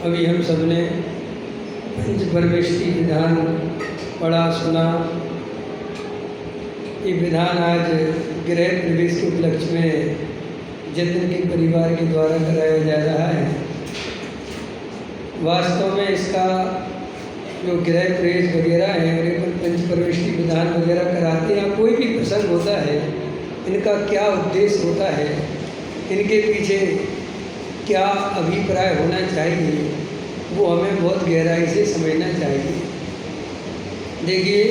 अभी हम सब ने पंचपरमेष्टि विधान पढ़ा सुना। ये विधान आज गृह प्रवेश के उपलक्ष्य में जतन के परिवार के द्वारा कराया जा रहा है। वास्तव में इसका जो गृह प्रवेश वगैरह है और ये पंचपरमेष्टि विधान वगैरह कराते हैं, कोई भी प्रसंग होता है, इनका क्या उद्देश्य होता है, इनके पीछे क्या अभिप्राय होना चाहिए, वो हमें बहुत गहराई से समझना चाहिए। देखिए,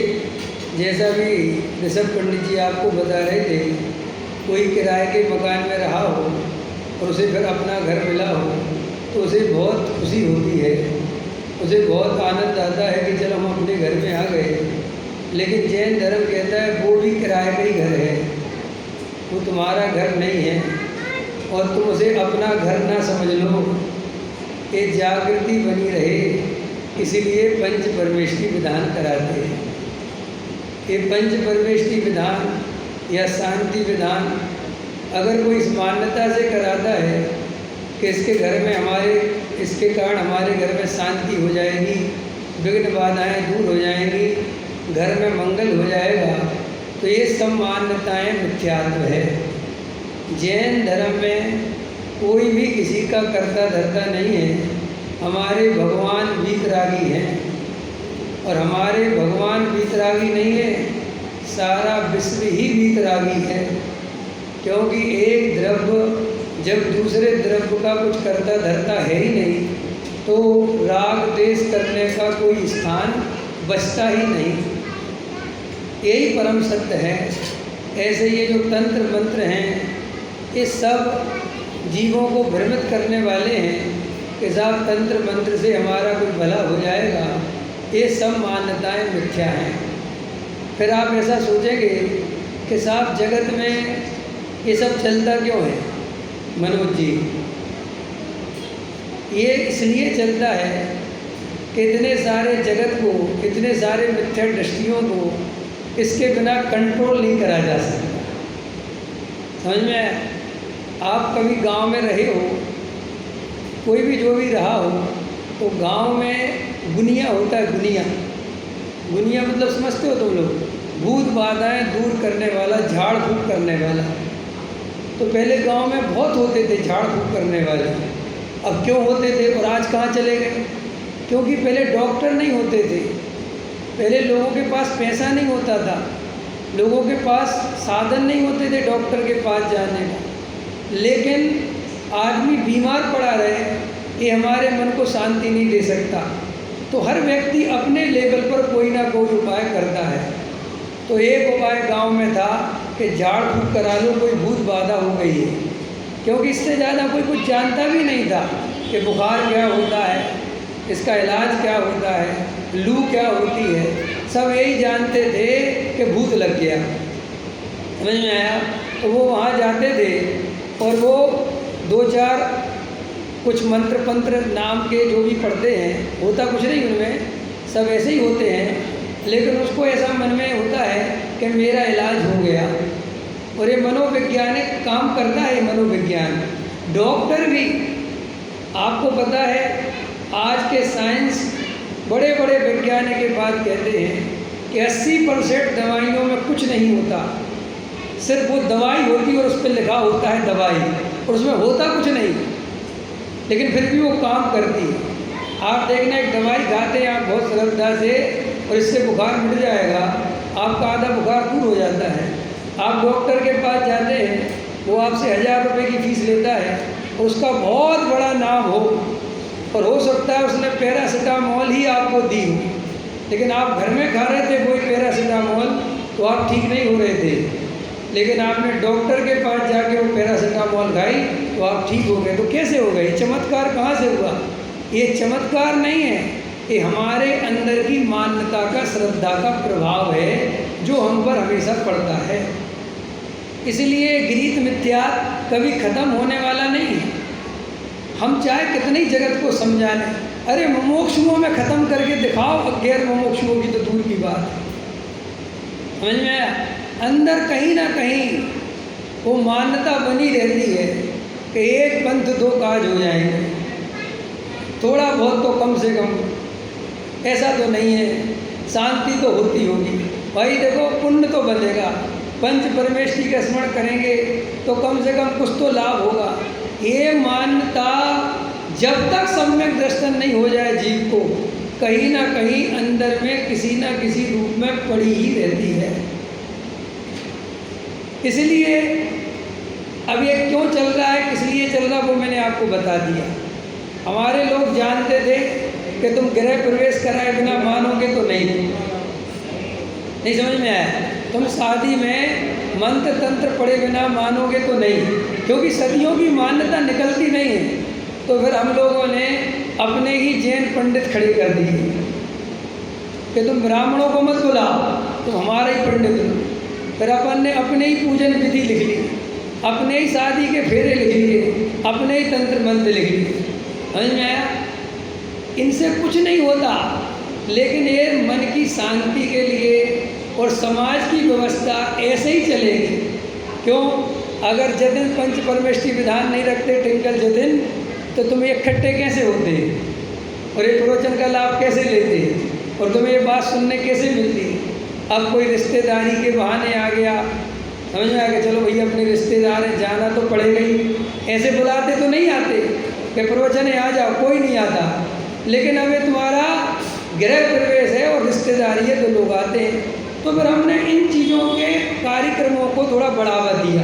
जैसा भी ऋषभ पंडित जी आपको बता रहे थे, कोई किराए के मकान में रहा हो और उसे फिर अपना घर मिला हो तो उसे बहुत खुशी होती है, उसे बहुत आनंद आता है कि चलो हम अपने घर में आ गए। लेकिन जैन धर्म कहता है वो भी किराए का ही घर है, वो तुम्हारा घर नहीं है और तुम उसे अपना घर ना समझ लो। ये जागृति बनी रहे, इसीलिए पंचपरमेष्टि विधान कराते हैं। ये पंचपरमेष्टि विधान या शांति विधान अगर कोई इस मान्यता से कराता है कि इसके घर में इसके कारण हमारे घर में शांति हो जाएगी, विघ्न बाधाएँ दूर हो जाएंगी, घर में मंगल हो जाएगा, तो ये सब मान्यताएँ मिथ्यात्व है। जैन धर्म में कोई भी किसी का कर्ता धर्ता नहीं है। हमारे भगवान वीतरागी हैं और हमारे भगवान वीतरागी नहीं है, सारा विश्व ही वीतरागी है। क्योंकि एक द्रव्य जब दूसरे द्रव्य का कुछ कर्ता धर्ता है ही नहीं, तो राग द्वेष करने का कोई स्थान बचता ही नहीं। यही परम सत्य है। ऐसे ये जो तंत्र मंत्र हैं, ये सब जीवों को भ्रमित करने वाले हैं कि साहब तंत्र मंत्र से हमारा कोई भला हो जाएगा। ये सब मान्यताएं मिथ्या हैं। फिर आप ऐसा सोचेंगे कि साहब जगत में ये सब चलता क्यों है मनोज जी? ये इसलिए चलता है कि इतने सारे जगत को, इतने सारे मिथ्या दृष्टियों को इसके बिना कंट्रोल नहीं करा जा सकता। समझ में आया? आप कभी गांव में रहे हो, कोई भी जो भी रहा हो, तो गांव में गुनिया होता है। गुनिया मतलब समझते हो तुम लोग? भूत बाधाएं दूर करने वाला, झाड़ फूक करने वाला। तो पहले गांव में बहुत होते थे झाड़ फूक करने वाले। अब क्यों होते थे और आज कहाँ चले गए? क्योंकि पहले डॉक्टर नहीं होते थे, पहले लोगों के पास पैसा नहीं होता था, लोगों के पास साधन नहीं होते थे डॉक्टर के पास जाने का। लेकिन आदमी बीमार पड़ा रहे, ये हमारे मन को शांति नहीं दे सकता। तो हर व्यक्ति अपने लेवल पर कोई ना कोई उपाय करता है। तो एक उपाय गांव में था कि झाड़ फूक करा लो, कोई भूत बाधा हो गई है। क्योंकि इससे ज़्यादा कोई कुछ जानता भी नहीं था कि बुखार क्या होता है, इसका इलाज क्या होता है, लू क्या होती है। सब यही जानते थे कि भूत लग गया। समझ में आया? तो वो वहाँ जाते थे और वो 2-4 कुछ मंत्र पंत्र नाम के जो भी पढ़ते हैं, होता कुछ नहीं उनमें, सब ऐसे ही होते हैं। लेकिन उसको ऐसा मन में होता है कि मेरा इलाज हो गया। और ये मनोवैज्ञानिक काम करता है। मनोविज्ञान डॉक्टर भी, आपको पता है आज के साइंस बड़े बड़े वैज्ञानिक के बाद कहते हैं कि 80% दवाइयों में कुछ नहीं होता, सिर्फ वो दवाई होती है और उस पर लिखा होता है दवाई, और उसमें होता कुछ नहीं, लेकिन फिर भी वो काम करती है। आप देखना, एक दवाई खाते हैं आप बहुत सरलता से और इससे बुखार मिट जाएगा, आपका आधा बुखार दूर हो जाता है। आप डॉक्टर के पास जाते हैं वो आपसे 1000 रुपये की फ़ीस लेता है, उसका बहुत बड़ा नाम हो और हो सकता है उसने पैरासीटामोल ही आपको दी हो, लेकिन आप घर में खा रहे थे कोई पैरासीटामोल तो आप ठीक नहीं हो रहे थे, लेकिन आपने डॉक्टर के पास जाके वो पैरासीटामोल खाई तो आप ठीक हो गए। तो कैसे हो गए? चमत्कार कहाँ से हुआ? ये चमत्कार नहीं है, ये हमारे अंदर की मान्यता का, श्रद्धा का प्रभाव है जो हम पर हमेशा पड़ता है। इसलिए गीत मिथ्या कभी ख़त्म होने वाला नहीं है। हम चाहे कितनी जगत को समझा लें, अरे मुमुक्षुओं में ख़त्म करके दिखाओ, गैर मुमुक्षुओं की तो दूर की बात है। समझ में आया? अंदर कहीं ना कहीं वो मान्यता बनी रहती है कि एक पंथ दो काज हो जाएंगे, थोड़ा बहुत तो कम से कम, ऐसा तो नहीं है, शांति तो होती होगी। भाई देखो, पुण्य तो बनेगा, पंच परमेष्टि का स्मरण करेंगे तो कम से कम कुछ तो लाभ होगा। ये मान्यता जब तक सम्यक दर्शन नहीं हो जाए जीव को, कहीं ना कहीं अंदर में किसी ना किसी रूप में पड़ी ही रहती है। इसलिए अब ये क्यों चल रहा है, किस लिए चल रहा है, वो मैंने आपको बता दिया। हमारे लोग जानते थे कि तुम गृह प्रवेश कराए बिना मानोगे तो नहीं समझ में आया। तुम शादी में मंत्र तंत्र पढ़े बिना मानोगे तो नहीं, क्योंकि सदियों की मान्यता निकलती नहीं है। तो फिर हम लोगों ने अपने ही जैन पंडित खड़े कर दिए कि तुम ब्राह्मणों को मत बुलाओ, तुम हमारा ही पंडित लो। फिर अपन ने अपने ही पूजन विधि लिख ली, अपने ही शादी के फेरे लिख लिए, अपने ही तंत्र मंत्र लिख लिए। समझ में आया? इनसे कुछ नहीं होता, लेकिन ये मन की शांति के लिए और समाज की व्यवस्था ऐसे ही चलेगी। क्यों? अगर जतिन पंच परमेष्टि विधान नहीं रखते टिंकल जतिन, तो तुम इकट्ठे कैसे होते और ये प्रवचन का लाभ कैसे लेते और तुम्हें ये बात सुनने कैसे मिलती? अब कोई रिश्तेदारी के बहाने आ गया, समझ में आ गया, चलो भैया अपने रिश्तेदार हैं, जाना तो पड़ेगा ही। ऐसे बुलाते तो नहीं आते कि प्रवचन है आ जाओ, कोई नहीं आता। लेकिन अब ये तुम्हारा गृह प्रवेश है और रिश्तेदारी है तो लोग आते हैं। तो फिर हमने इन चीज़ों के कार्यक्रमों को थोड़ा बढ़ावा दिया,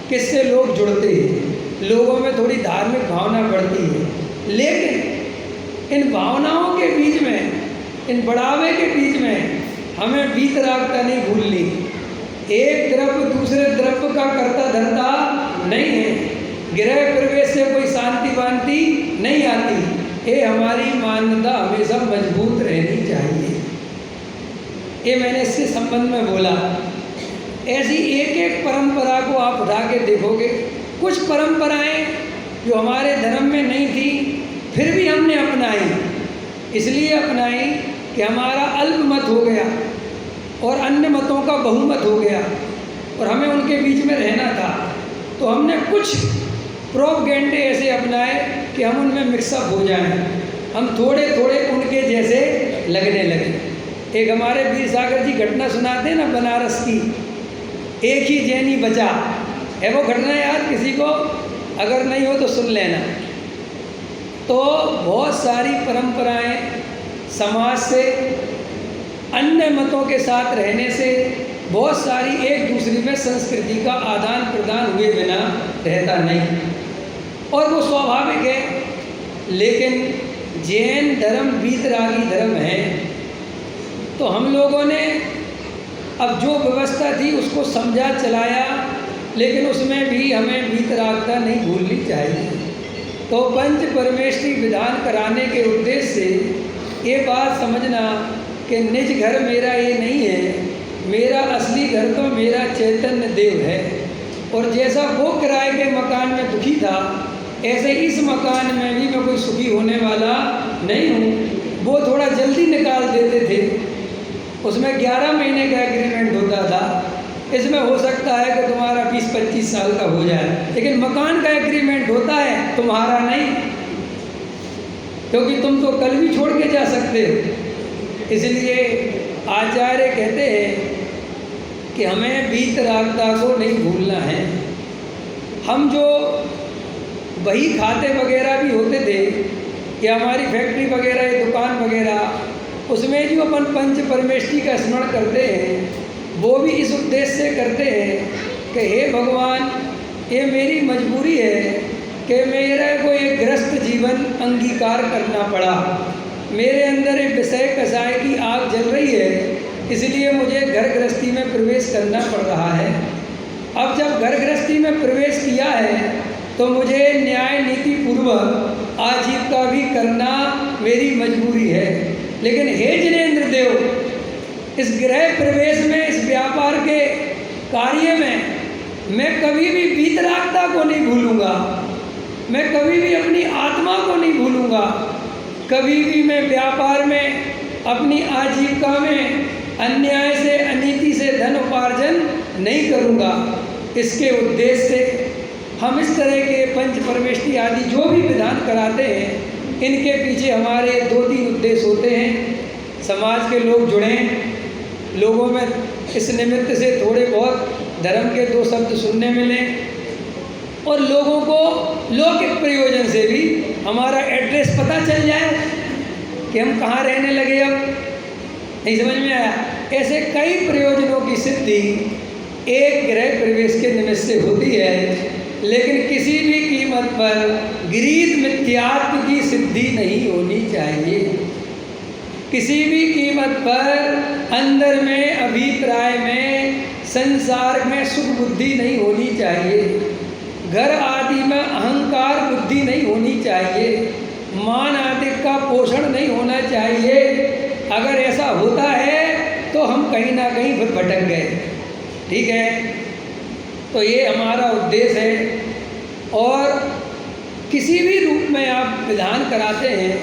किससे लोग जुड़ते हैं, लोगों में थोड़ी धार्मिक भावना बढ़ती है। लेकिन इन भावनाओं के बीच में, इन बढ़ावे के बीच में हमें वीतरागता नहीं भूलनी। एक द्रव्य दूसरे द्रव्य का करता धरता नहीं है। गृह प्रवेश से कोई शांति वांति नहीं आती। ये हमारी मान्यता हमेशा मजबूत रहनी चाहिए। ये मैंने इसके संबंध में बोला। ऐसी एक एक परंपरा को आप उठा के देखोगे, कुछ परंपराएं जो हमारे धर्म में नहीं थी फिर भी हमने अपनाई। इसलिए अपनाई कि हमारा अल्पमत हो गया और अन्य मतों का बहुमत हो गया और हमें उनके बीच में रहना था। तो हमने कुछ प्रोपगेंडे ऐसे अपनाए कि हम उनमें मिक्सअप हो जाएं, हम थोड़े थोड़े उनके जैसे लगने लगे। एक हमारे वीर सागर जी घटना सुनाते हैं ना बनारस की, एक ही जैनी बचा है। वो घटना याद किसी को अगर नहीं हो तो सुन लेना। तो बहुत सारी परंपराएं समाज से, अन्य मतों के साथ रहने से, बहुत सारी एक दूसरे में संस्कृति का आदान प्रदान हुए बिना रहता नहीं, और वो स्वाभाविक है। लेकिन जैन धर्म वीतरागी धर्म है, तो हम लोगों ने अब जो व्यवस्था थी उसको समझा चलाया, लेकिन उसमें भी हमें वीतरागता नहीं भूलनी चाहिए। तो पंच परमेष्टि विधान कराने के उद्देश्य से ये बात समझना कि निज घर मेरा ये नहीं है, मेरा असली घर तो मेरा चैतन्य देव है। और जैसा वो किराए के मकान में दुखी था, ऐसे इस मकान में भी मैं कोई सुखी होने वाला नहीं हूँ। वो थोड़ा जल्दी निकाल देते थे, उसमें 11 महीने का एग्रीमेंट होता था। इसमें हो सकता है कि तुम्हारा 20-25 साल का हो जाए, लेकिन मकान का एग्रीमेंट होता है, तुम्हारा नहीं, क्योंकि तुम तो कल भी छोड़ के जा सकते हो। इसलिए आचार्य कहते हैं कि हमें वीतरागता को नहीं भूलना है। हम जो बही खाते वगैरह भी होते थे, या हमारी फैक्ट्री वगैरह या दुकान वगैरह, उसमें जो अपन पंच परमेष्टि का स्मरण करते हैं, वो भी इस उद्देश्य से करते हैं कि हे भगवान, ये मेरी मजबूरी है कि मेरे को एक गृहस्थ जीवन अंगीकार करना पड़ा। मेरे अंदर एक विषय कसाय की आग जल रही है, इसलिए मुझे घर गृहस्थी में प्रवेश करना पड़ रहा है। अब जब घर गृहस्थी में प्रवेश किया है तो मुझे न्याय नीति पूर्वक आजीविका भी करना मेरी मजबूरी है। लेकिन हे जिनेंद्र देव, इस गृह प्रवेश में, इस व्यापार के कार्य में मैं कभी भी वीतरागता को नहीं भूलूंगा, मैं कभी भी अपनी आत्मा को नहीं भूलूंगा, कभी भी मैं व्यापार में, अपनी आजीविका में अन्याय से, अनीति से धन उपार्जन नहीं करूंगा। इसके उद्देश्य से हम इस तरह के पंच परमेष्टि आदि जो भी विधान कराते हैं, इनके पीछे हमारे 2-3 उद्देश्य होते हैं। समाज के लोग जुड़ें, लोगों में इस निमित्त से थोड़े बहुत धर्म के 2 शब्द सुनने मिलें, और लोगों को लौकिक प्रयोजन से भी हमारा एड्रेस पता चल जाए कि हम कहाँ रहने लगे। अब नहीं समझ में आया? ऐसे कई प्रयोजनों की सिद्धि एक गृह प्रवेश के निमित्त से होती है, लेकिन किसी भी कीमत पर गृहीत मिथ्यात्व की सिद्धि नहीं होनी चाहिए। किसी भी कीमत पर अंदर में, अभिप्राय में, संसार में सुख बुद्धि नहीं होनी चाहिए। घर आदि में अहंकार बुद्धि नहीं होनी चाहिए। मान आदि का पोषण नहीं होना चाहिए। अगर ऐसा होता है तो हम कहीं ना कहीं फिर भटक गए। ठीक है, तो ये हमारा उद्देश्य है। और किसी भी रूप में आप विधान कराते हैं,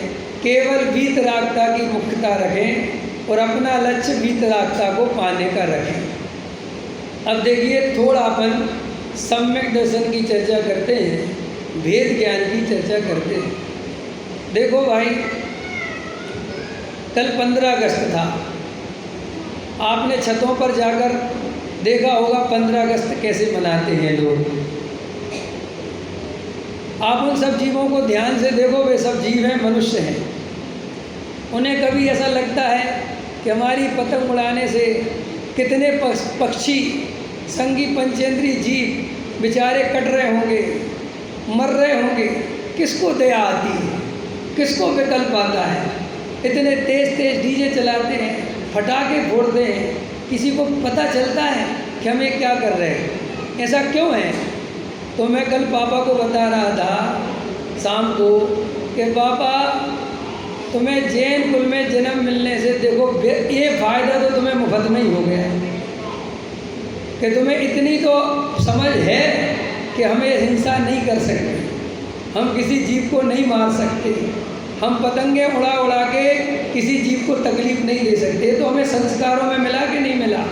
केवल वीतरागता की मुख्यता रखें और अपना लक्ष्य वीतरागता को पाने का रखें। अब देखिए, थोड़ा अपन सम्यक दर्शन की चर्चा करते हैं, भेद ज्ञान की चर्चा करते हैं। देखो भाई, कल 15 अगस्त था। आपने छतों पर जाकर देखा होगा 15 अगस्त कैसे मनाते हैं लोग। आप उन सब जीवों को ध्यान से देखो, वे सब जीव हैं, मनुष्य हैं। उन्हें कभी ऐसा लगता है कि हमारी पतंग उड़ाने से कितने पक्षी, संगी पंचेंद्रीय जीव बेचारे कट रहे होंगे, मर रहे होंगे। किसको दया आती है? किसको विकल्प आता है? इतने तेज तेज डीजे चलाते हैं, फटाके फोड़ते हैं, किसी को पता चलता है कि हमें क्या कर रहे हैं? ऐसा क्यों है? तो मैं कल पापा को बता रहा था शाम को कि पापा, तुम्हें जैन कुल में जन्म मिलने से देखो ये फ़ायदा तो तुम्हें मुफ्त में ही हो गया है कि तुम्हें इतनी तो समझ है कि हमें हिंसा नहीं कर सकते, हम किसी जीव को नहीं मार सकते, हम पतंगे उड़ा उड़ा के किसी जीव को तकलीफ़ नहीं दे सकते। तो हमें संस्कारों में मिला कि नहीं मिला?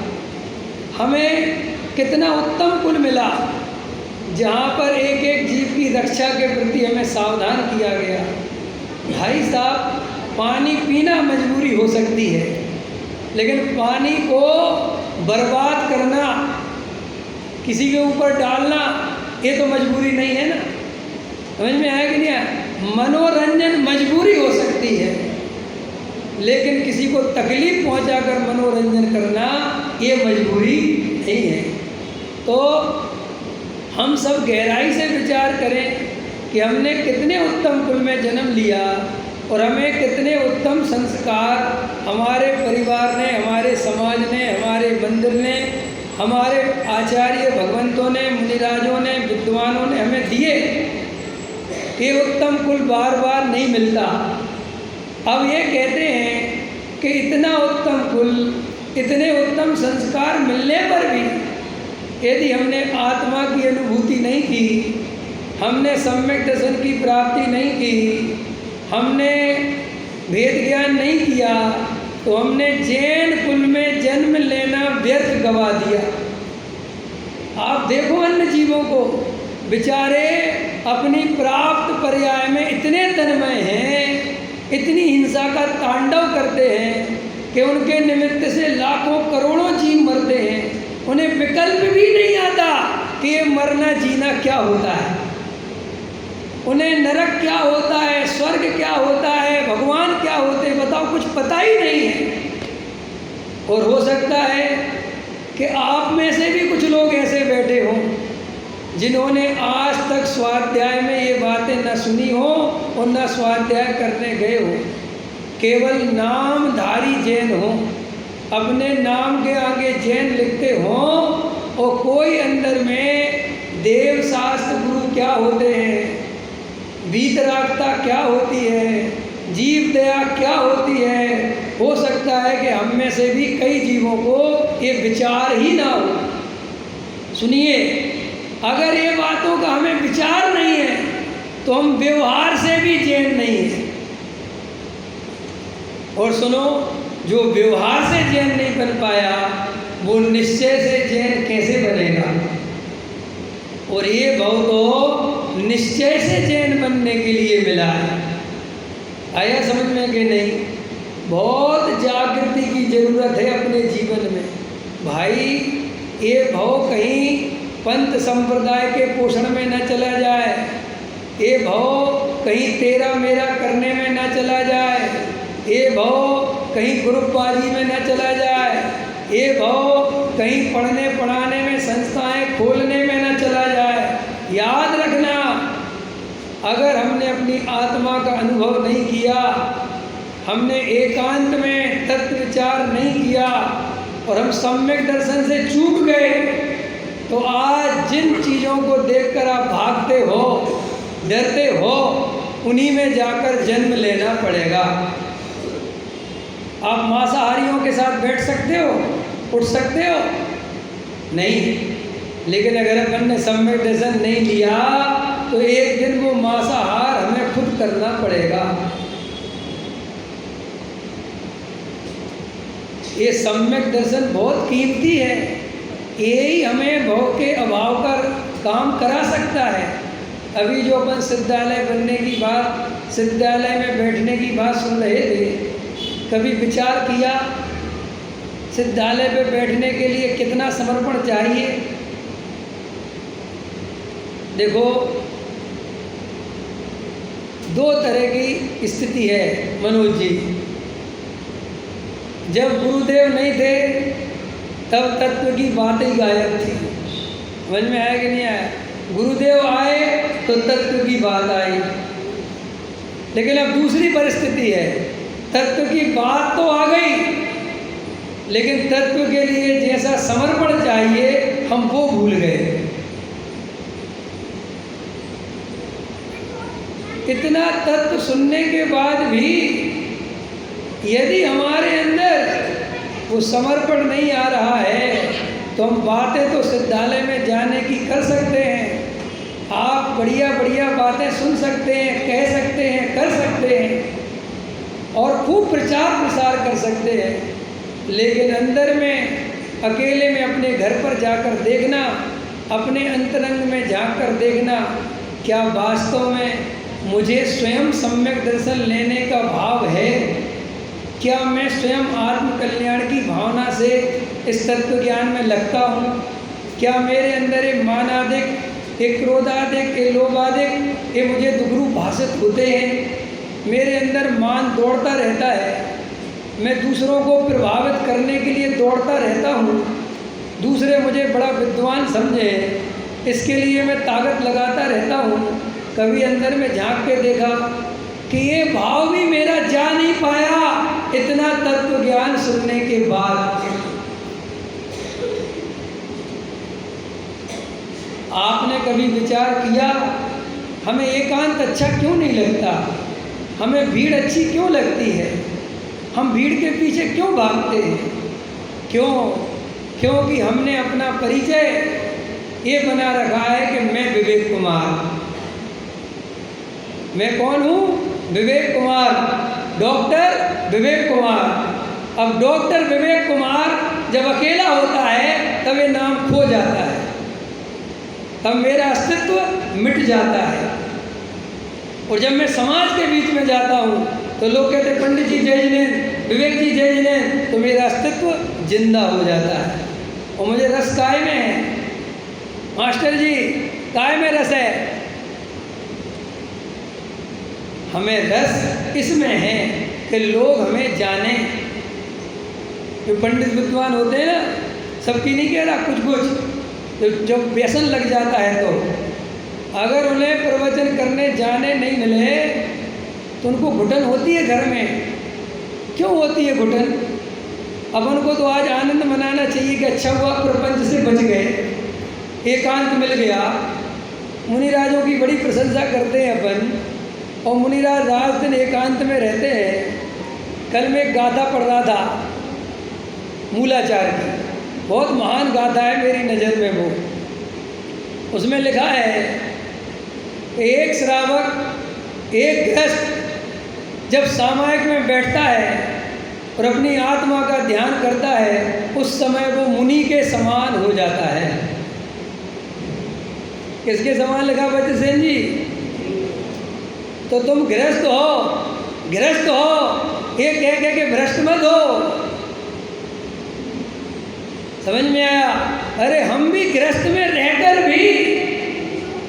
हमें कितना उत्तम कुल मिला, जहाँ पर एक एक जीव की रक्षा के प्रति हमें सावधान किया गया। भाई साहब, पानी पीना मजबूरी हो सकती है, लेकिन पानी को बर्बाद करना, किसी के ऊपर डालना, ये तो मजबूरी नहीं है ना। समझ में आया कि नहीं आया? मनोरंजन मजबूरी हो सकती है, लेकिन किसी को तकलीफ पहुंचाकर मनोरंजन करना ये मजबूरी नहीं है। तो हम सब गहराई से विचार करें कि हमने कितने उत्तम कुल में जन्म लिया और हमें कितने उत्तम संस्कार हमारे परिवार ने, हमारे समाज ने, हमारे मंदिर ने, हमारे आचार्य भगवंतों ने, मुनिराजों ने, विद्वानों ने हमें दिए। ये उत्तम कुल बार बार नहीं मिलता। अब ये कहते हैं कि इतना उत्तम कुल, इतने उत्तम संस्कार मिलने पर भी यदि हमने आत्मा की अनुभूति नहीं की, हमने सम्यक दर्शन की प्राप्ति नहीं की, हमने भेद ज्ञान नहीं किया, तो हमने जैन कुल में जन्म लेना व्यर्थ गवा दिया। आप देखो अन्य जीवों को, बेचारे अपनी प्राप्त पर्याय में इतने तन्मय हैं, इतनी हिंसा का तांडव करते हैं कि उनके निमित्त से लाखों करोड़ों जीव मरते हैं। उन्हें विकल्प भी नहीं आता कि ये मरना जीना क्या होता है, उन्हें नरक क्या होता है, स्वर्ग क्या होता है, भगवान क्या होते हैं, बताओ, कुछ पता ही नहीं है। और हो सकता है कि आप में से भी कुछ लोग ऐसे बैठे हों जिन्होंने आज तक स्वाध्याय में ये बातें न सुनी हो और न स्वाध्याय करने गए हो, केवल नामधारी जैन हो, अपने नाम के आगे जैन लिखते हो और कोई अंदर में देव शास्त्र गुरु क्या होते हैं, वीतरागता क्या होती है, जीव दया क्या होती है, हो सकता है कि हम में से भी कई जीवों को ये विचार ही ना हो। सुनिए, अगर ये बातों का हमें विचार नहीं है तो हम व्यवहार से भी जैन नहीं है। और सुनो, जो व्यवहार से जैन नहीं बन पाया वो निश्चय से जैन कैसे बनेगा। और ये भाव तो निश्चय से जैन बनने के लिए मिला है। आया समझ में कि नहीं? बहुत जागृति की जरूरत है अपने जीवन में भाई। ये भाव कहीं पंथ संप्रदाय के पोषण में न चला जाए, ये भाव कहीं तेरा मेरा करने में न चला जाए, ये भाव कहीं ग्रुपबाजी में न चला जाए, ये भाव कहीं पढ़ने पढ़ाने में संस्थाएं खोलने में न चला जाए। याद रखना, अगर हमने अपनी आत्मा का अनुभव नहीं किया, हमने एकांत में तत्व विचार नहीं किया और हम सम्यक दर्शन से चूक गए, तो आज जिन चीज़ों को देखकर आप भागते हो, डरते हो, उन्हीं में जाकर जन्म लेना पड़ेगा। आप मांसाहारियों के साथ बैठ सकते हो, उठ सकते हो? नहीं। लेकिन अगर अपन ने सम्यक दर्शन नहीं लिया तो एक दिन वो मांसाहार हमें खुद करना पड़ेगा। ये सम्यक दर्शन बहुत कीमती है। यही हमें भव के अभाव का काम करा सकता है। अभी जो अपन सिद्धालय बनने की बात, सिद्धालय में बैठने की बात सुन रहे थे, कभी विचार किया सिद्धालय पे बैठने के लिए कितना समर्पण चाहिए? देखो, दो तरह की स्थिति है मनोज जी। जब गुरुदेव नहीं थे तब तत्व की बात ही गायब थी। समझ में आया कि नहीं आया? गुरुदेव आए तो तत्व की बात आई। लेकिन अब दूसरी परिस्थिति है, तत्व की बात तो आ गई, लेकिन तत्व के लिए जैसा समर्पण चाहिए हम वो भूल गए। इतना तत्व सुनने के बाद भी यदि हमारे अंदर वो समर्पण नहीं आ रहा है तो हम बातें तो सिद्धालय में जाने की कर सकते हैं, आप बढ़िया बढ़िया बातें सुन सकते हैं, कह सकते हैं, कर सकते हैं और खूब प्रचार प्रसार कर सकते हैं, लेकिन अंदर में अकेले में अपने घर पर जाकर देखना, अपने अंतरंग में जाकर देखना, क्या वास्तव में मुझे स्वयं सम्यक दर्शन लेने का भाव है? क्या मैं स्वयं आत्म कल्याण की भावना से इस तत्व ज्ञान में लगता हूँ? क्या मेरे अंदर एक मानादिक, एक क्रोधादिक, एक लोभादिक, ये मुझे दुगुरु भाषित होते हैं? मेरे अंदर मान दौड़ता रहता है, मैं दूसरों को प्रभावित करने के लिए दौड़ता रहता हूँ, दूसरे मुझे बड़ा विद्वान समझे, इसके लिए मैं ताकत लगाता रहता हूँ। कभी अंदर में झांक के देखा कि ये भाव भी मेरा जा नहीं पाया इतना तत्व ज्ञान सुनने के बाद? आपने कभी विचार किया हमें एकांत अच्छा क्यों नहीं लगता? हमें भीड़ अच्छी क्यों लगती है? हम भीड़ के पीछे क्यों भागते हैं? क्यों? क्योंकि हमने अपना परिचय ये बना रखा है कि मैं विवेक कुमार। मैं कौन हूँ? विवेक कुमार, डॉक्टर विवेक कुमार। अब डॉक्टर विवेक कुमार जब अकेला होता है तब ये नाम खो जाता है, तब मेरा अस्तित्व मिट जाता है। और जब मैं समाज के बीच में जाता हूँ तो लोग कहते हैं पंडित जी जय जिनेंद्र, विवेक जी जय जिनेंद्र, तो मेरा अस्तित्व जिंदा हो जाता है और मुझे रस काय में है। मास्टर जी काय में रस है? हमें रस इसमें है कि लोग हमें जाने। जो पंडित विद्वान होते हैं ना, सबकी नहीं कह रहा, कुछ कुछ जब व्यसन लग जाता है तो अगर उन्हें प्रवचन करने जाने नहीं मिले तो उनको घुटन होती है घर में। क्यों होती है घुटन? अपन को तो आज आनंद मनाना चाहिए कि अच्छा हुआ प्रपंच से बच गए, एकांत मिल गया। मुनिराजों की बड़ी प्रशंसा करते हैं अपन, और मुनिराज रात दिन एकांत में रहते हैं। कल मैं एक गाथा पढ़ रहा था मूलाचार की, बहुत महान गाथा है मेरी नज़र में वो। उसमें लिखा है, एक श्रावक एक गृहस्थ जब सामायिक में बैठता है और अपनी आत्मा का ध्यान करता है, उस समय वो मुनि के समान हो जाता है। किसके समान लिखा बच्चे सेन जी? तो तुम गृहस्थ हो, गृहस्थ हो, ये कह के भ्रष्ट मत हो। समझ में आया? अरे हम भी गृहस्थ में रहकर भी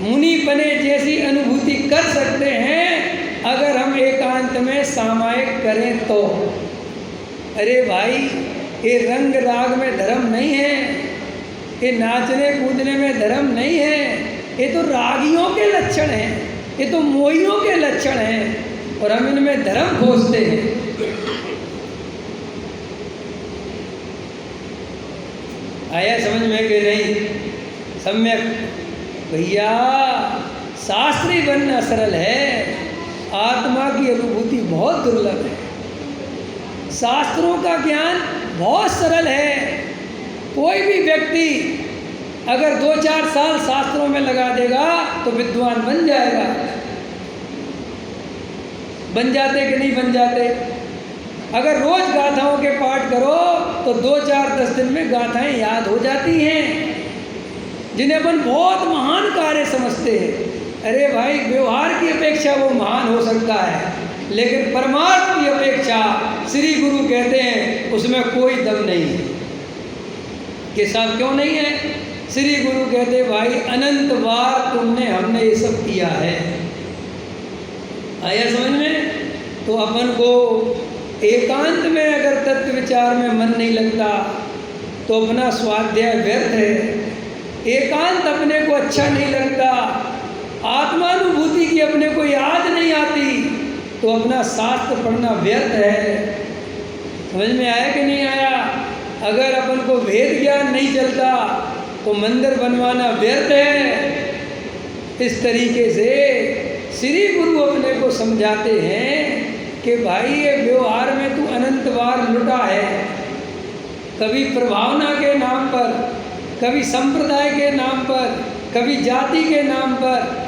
मुनि बने जैसी अनुभूति कर सकते हैं अगर हम एकांत में सामायिक करें तो। अरे भाई, ये रंग राग में धर्म नहीं है, ये नाचने कूदने में धर्म नहीं है, ये तो रागियों के लक्षण हैं, ये तो मोहियों के लक्षण हैं, और हम इनमें धर्म खोजते हैं। आया समझ में कि नहीं? सम्यक भैया, शास्त्री बनना सरल है, आत्मा की अनुभूति बहुत दुर्लभ है। शास्त्रों का ज्ञान बहुत सरल है। कोई भी व्यक्ति अगर 2-4 साल शास्त्रों में लगा देगा तो विद्वान बन जाएगा। बन जाते कि नहीं बन जाते? अगर रोज गाथाओं के पाठ करो तो 2-4-10 दिन में गाथाएं याद हो जाती हैं, जिन्हें अपन बहुत महान कार्य समझते हैं। अरे भाई, व्यवहार की अपेक्षा वो महान हो सकता है, लेकिन परमार्थ की अपेक्षा श्री गुरु कहते हैं उसमें कोई दम नहीं है। कि साहब क्यों नहीं है? श्री गुरु कहते भाई, अनंत बार तुमने हमने ये सब किया है। आया समझ में? तो अपन को एकांत में अगर तत्व विचार में मन नहीं लगता तो अपना स्वाध्याय व्यर्थ है। एकांत अपने को अच्छा नहीं लगता, आत्मानुभूति की अपने को याद नहीं आती, तो अपना शास्त्र पढ़ना व्यर्थ है। समझ में आया कि नहीं आया? अगर अपन को वेद ज्ञान नहीं चलता तो मंदिर बनवाना व्यर्थ है। इस तरीके से श्री गुरु अपने को समझाते हैं कि भाई, ये व्यवहार में तू अनंत बार लुटा है, कभी प्रभावना के नाम पर, कभी संप्रदाय के नाम पर, कभी जाति के नाम पर।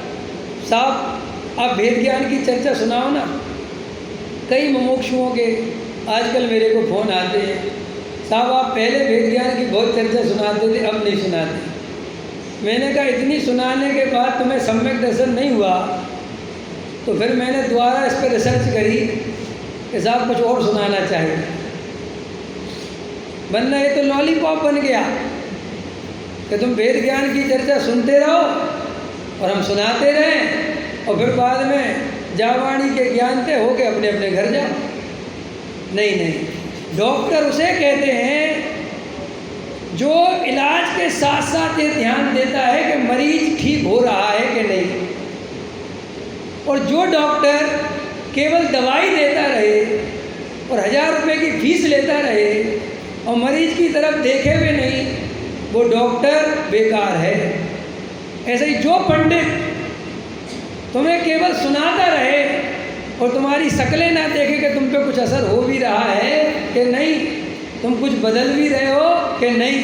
साहब, आप वेद ज्ञान की चर्चा सुनाओ ना। कई मुमुक्षुओं के आजकल मेरे को फ़ोन आते हैं, साहब आप पहले वेद ज्ञान की बहुत चर्चा सुनाते थे, अब नहीं सुनाते। मैंने कहा, इतनी सुनाने के बाद तुम्हें सम्यक दर्शन नहीं हुआ? तो फिर मैंने दोबारा इस पर रिसर्च करी कि साहब कुछ और सुनाना चाहिए, वरना ये तो लॉलीपॉप बन गया कि तुम वेद ज्ञान की चर्चा सुनते रहो और हम सुनाते रहें, और फिर बाद में जावाणी के ज्ञान से होके अपने अपने घर जाओ। नहीं नहीं, डॉक्टर उसे कहते हैं जो इलाज के साथ साथ ये ध्यान देता है कि मरीज ठीक हो रहा है कि नहीं। और जो डॉक्टर केवल दवाई देता रहे और 1000 रुपये की फीस लेता रहे और मरीज की तरफ देखे हुए नहीं, वो डॉक्टर बेकार है। ऐसे ही जो पंडित तुम्हें केवल सुनाता रहे और तुम्हारी शक्लें ना देखे कि तुम पे कुछ असर हो भी रहा है कि नहीं, तुम कुछ बदल भी रहे हो कि नहीं,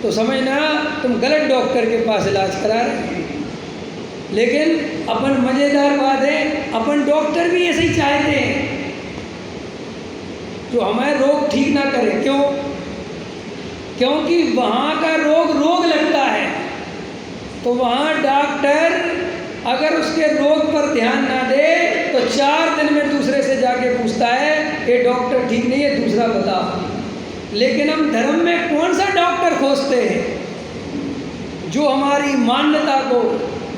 तो समझना तुम गलत डॉक्टर के पास इलाज करा रहे। लेकिन अपन मज़ेदार बात है, अपन डॉक्टर भी ऐसे ही चाहते हैं जो हमारे रोग ठीक ना करे। क्यों? क्योंकि वहाँ का रोग लगता है, तो वहाँ डॉक्टर अगर उसके रोग पर ध्यान ना दे तो 4 दिन में दूसरे से जाके पूछता है, ये डॉक्टर ठीक नहीं है, दूसरा बताओ। लेकिन हम धर्म में कौन सा डॉक्टर खोजते हैं जो हमारी मान्यता को,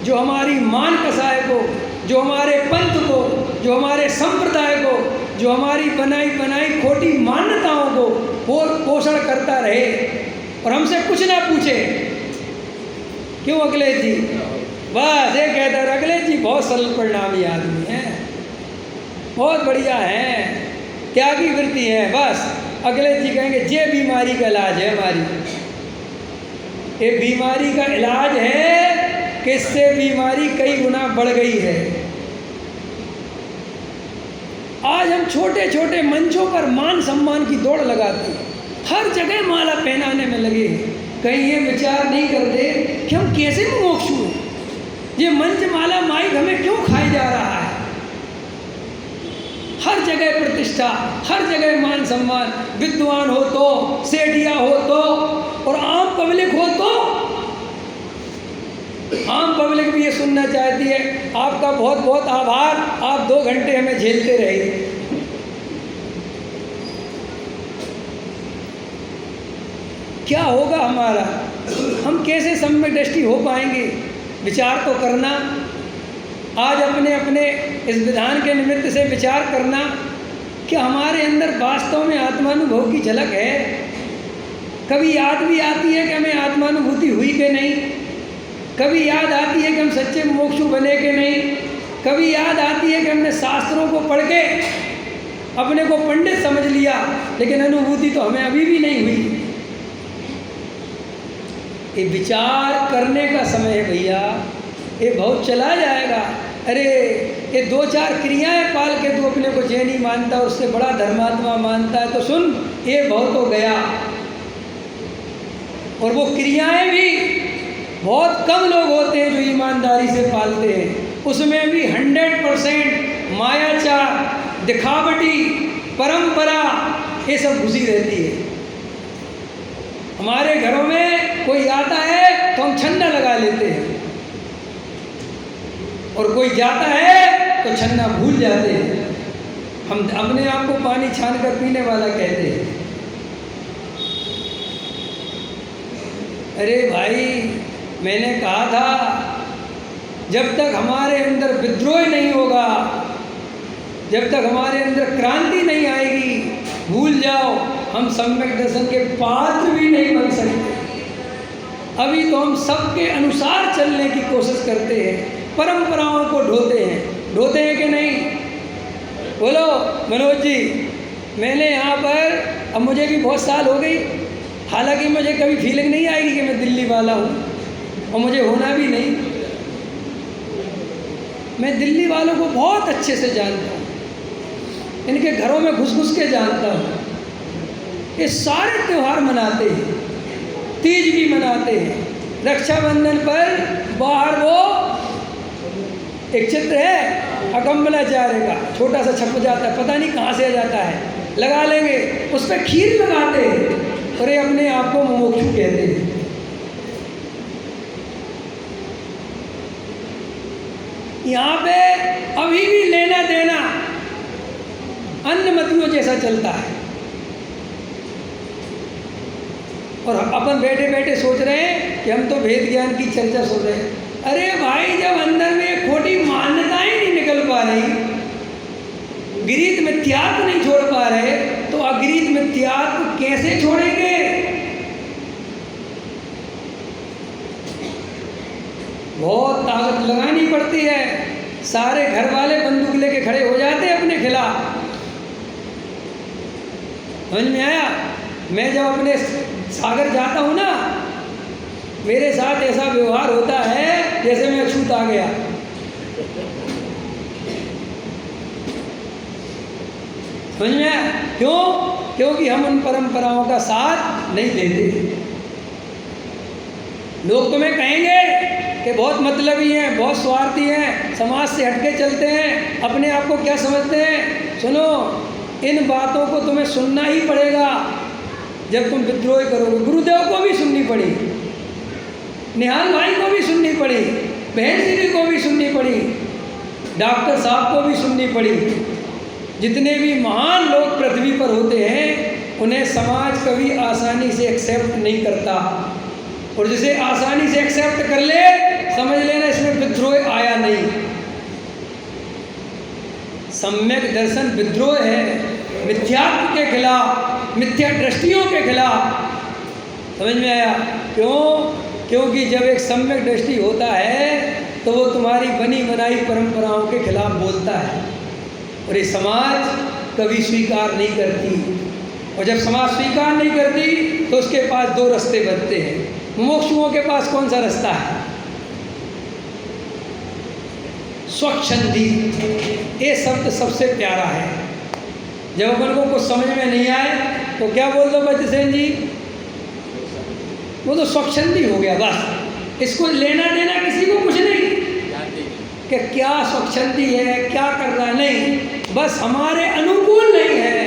जो हमारी मान कसाय को, जो हमारे पंथ को, जो हमारे संप्रदाय को, जो हमारी बनाई खोटी मान्यताओं को पोषण करता रहे, और हमसे कुछ ना पूछे। क्यों अखिलेश जी? बस ये कहता है अखिलेश जी बहुत सरल परिणामी आदमी हैं, बहुत बढ़िया हैं, त्यागी वृत्ति है। बस अखिलेश जी कहेंगे ये बीमारी का इलाज है हमारी, ये बीमारी का इलाज है कि इससे बीमारी कई गुना बढ़ गई है। आज हम छोटे छोटे मंचों पर मान सम्मान की दौड़ लगाते हैं, हर जगह माला पहनाने में लगे हैं। कहीं ये विचार नहीं करते कि हम कैसे मुमुक्षु हैं, ये मंच माला माइक हमें क्यों खाई जा रहा है। हर जगह प्रतिष्ठा, हर जगह मान सम्मान, विद्वान हो तो, सेठिया हो तो, और आम पब्लिक हो तो। आम पब्लिक भी ये सुनना चाहती है आपका बहुत बहुत आभार, आप 2 घंटे हमें झेलते रहे। क्या होगा हमारा? हम कैसे सम्यक दृष्टि हो पाएंगे? विचार तो करना, आज अपने अपने इस विधान के निमित्त से विचार करना कि हमारे अंदर वास्तव में आत्मानुभव की झलक है। कभी याद भी आती है कि हमें आत्मानुभूति हुई कि नहीं, कभी याद आती है कि हम सच्चे मोक्षु बने कि नहीं, कभी याद आती है कि हमने शास्त्रों को पढ़ के अपने को पंडित समझ लिया, लेकिन अनुभूति तो हमें अभी भी नहीं हुई। ये विचार करने का समय है भैया, ये बहुत चला जाएगा। अरे ये 2-4 क्रियाएं पाल के तू अपने को जैनी मानता है, उससे बड़ा धर्मात्मा मानता है, तो सुन ये बहुत हो गया। और वो क्रियाएं भी बहुत कम लोग होते हैं जो ईमानदारी से पालते हैं, उसमें भी 100% मायाचार, दिखावटी, परंपरा, ये सब घुसी रहती है। हमारे घरों में कोई आता है तो हम छन्ना लगा लेते हैं, और कोई जाता है तो छन्ना भूल जाते हैं। हम अपने आप को पानी छान कर पीने वाला कहते हैं। अरे भाई, मैंने कहा था जब तक हमारे अंदर विद्रोह नहीं होगा, जब तक हमारे अंदर क्रांति नहीं आएगी, भूल जाओ हम सम्यक दर्शन के पात्र भी नहीं बन सकते। अभी तो हम सबके अनुसार चलने की कोशिश करते हैं, परंपराओं को ढोते हैं कि नहीं? बोलो मनोज जी। मैंने यहाँ पर, अब मुझे भी बहुत साल हो गई, हालांकि मुझे कभी फीलिंग नहीं आएगी कि मैं दिल्ली वाला हूँ, और मुझे होना भी नहीं। मैं दिल्ली वालों को बहुत अच्छे से जानता हूँ, इनके घरों में घुस घुस के जानता हूँ। ये सारे त्यौहार मनाते हैं, तीज भी मनाते हैं, रक्षाबंधन पर बाहर वो एक चित्र है अकम्बलाचार्य का, छोटा सा छप जाता है, पता नहीं कहाँ से आ जाता है, लगा लेंगे, उस पर खीर लगाते हैं, और ये अपने आप को मुमुक्षु कहते हैं। यहाँ पे अभी भी लेना देना अन्य मतियों जैसा चलता है, और अपन बैठे बैठे सोच रहे हैं कि हम तो वेद ज्ञान की चर्चा सुन रहे हैं। अरे भाई, जब अंदर में खोटी मान्यताएं नहीं निकल पा रही, गृहीत मिथ्यात्व नहीं छोड़ पा रहे, तो अगृहीत मिथ्यात्व कैसे छोड़ेंगे? बहुत ताकत लगानी पड़ती है। सारे घर वाले बंदूक लेके खड़े हो जाते हैं अपने खिलाफ। समझ में आया? मैं जब अपने सागर जाता हूँ ना, मेरे साथ ऐसा व्यवहार होता है जैसे मैं अछूत आ गया। समझ में आया? क्यों? क्योंकि हम उन परंपराओं का साथ नहीं देते। लोग तुम्हें कहेंगे कि बहुत मतलबी हैं, बहुत स्वार्थी हैं, समाज से हटके चलते हैं, अपने आप को क्या समझते हैं। सुनो, इन बातों को तुम्हें सुनना ही पड़ेगा जब तुम विद्रोह करोगे। गुरुदेव को भी सुननी पड़ी, निहाल भाई को भी सुननी पड़ी, बहन दीदी को भी सुननी पड़ी, डॉक्टर साहब को भी सुननी पड़ी। जितने भी महान लोग पृथ्वी पर होते हैं, उन्हें समाज कभी आसानी से एक्सेप्ट नहीं करता, और जिसे आसानी से एक्सेप्ट कर ले, समझ लेना इसमें विद्रोह आया नहीं। सम्यक दर्शन विद्रोह है, मिथ्यात्व के खिलाफ, मिथ्या दृष्टियों के खिलाफ। समझ में आया? क्यों? क्योंकि जब एक सम्यक दृष्टि होता है तो वो तुम्हारी बनी बनाई परंपराओं के खिलाफ बोलता है, और ये समाज कभी स्वीकार नहीं करती। और जब समाज स्वीकार नहीं करती तो उसके पास दो रास्ते बनते हैं। मुमुक्षुओं के पास कौन सा रास्ता है? स्वच्छंदी। ये शब्द सबसे प्यारा है। जब अपन को कुछ समझ में नहीं आए तो क्या बोल दो बच्चे सेन जी, वो तो स्वच्छंदी हो गया, बस। इसको लेना देना किसी को कुछ नहीं कि क्या स्वच्छंदी है, क्या कर रहा है, नहीं, बस हमारे अनुकूल नहीं है।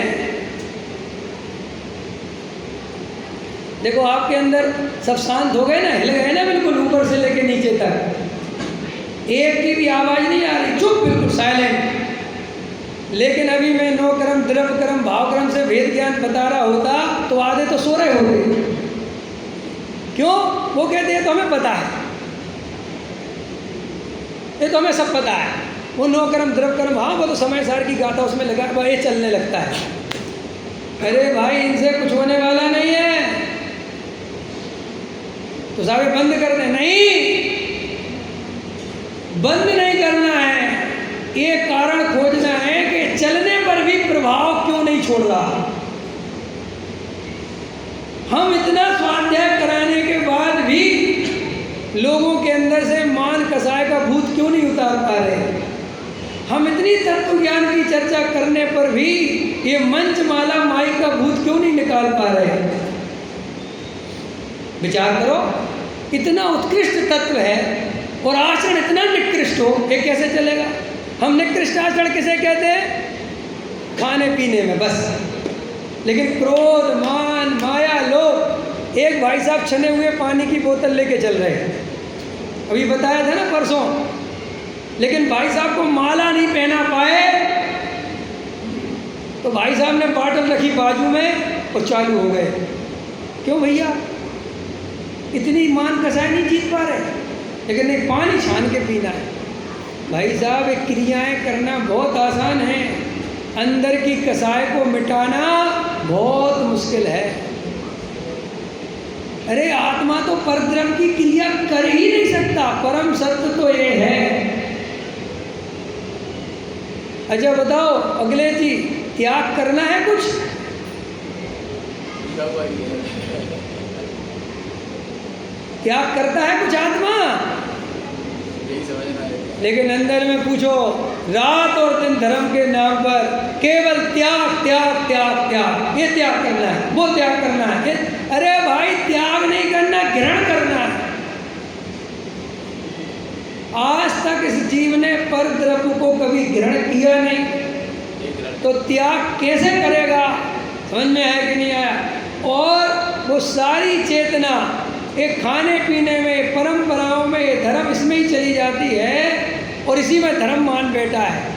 देखो आपके अंदर सब शांत हो गए ना, हिल गए ना बिल्कुल ऊपर से लेके नीचे तक, एक की भी आवाज़ नहीं आ रही, चुप, बिल्कुल साइलेंट। लेकिन अभी मैं नौ क्रम, द्रव्य क्रम, भाव क्रम से वेद ज्ञान बता रहा होता तो आधे तो सो रहे होंगे। क्यों? वो कहते हैं तो हमें पता है, ये तो हमें सब पता है। वो नौ क्रम, द्रव्य क्रम, हाँ वो तो समय सार की गाथा उसमें लगा, ये चलने लगता है। अरे भाई इनसे कुछ होने वाला नहीं है, तो सारे बंद कर दे। नहीं, बंद नहीं करना है, ये कारण खोजना है कि चलने पर भी प्रभाव क्यों नहीं छोड़ रहा। हम इतना स्वाध्याय कराने के बाद भी लोगों के अंदर से मान कसाय का भूत क्यों नहीं उतार पा रहे। हम इतनी तत्व ज्ञान की चर्चा करने पर भी ये मंच माला माई का भूत क्यों नहीं निकाल पा रहे। विचार करो, इतना उत्कृष्ट तत्व है और आचरण इतना निकृष्ट हो, ये कैसे चलेगा? हम निकृष्ट आचरण किसे कहते हैं? खाने पीने में बस। लेकिन क्रोध, मान, माया, लोभ। एक भाई साहब छने हुए पानी की बोतल लेके चल रहे हैं, अभी बताया था ना परसों, लेकिन भाई साहब को माला नहीं पहना पाए तो भाई साहब ने बॉटल रखी बाजू में और चालू हो गए। क्यों भैया? इतनी मान कसाई नहीं जीत पा रहे, लेकिन एक पानी छान के पीना है। भाई साहब एक क्रियाएं करना बहुत आसान है, अंदर की कसाई को मिटाना बहुत मुश्किल है। अरे आत्मा तो परद्रव्य की क्रिया कर ही नहीं सकता, परम सत्य तो ये है। अच्छा बताओ अगले जी, त्याग करना है कुछ? त्याग करता है कुछ आत्मा? लेकिन अंदर में पूछो, रात और दिन धर्म के नाम पर केवल त्याग त्याग त्याग त्याग, ये त्याग करना है, वो त्याग करना है। अरे भाई त्याग नहीं करना, ग्रहण करना है। आज तक इस जीव ने पर द्रव्य को कभी ग्रहण किया नहीं, तो त्याग कैसे करेगा? समझ में आया कि नहीं आया? और वो सारी चेतना एक खाने पीने में, परंपराओं में, धर्म इसमें ही चली जाती है और इसी में धर्म मान बैठा है।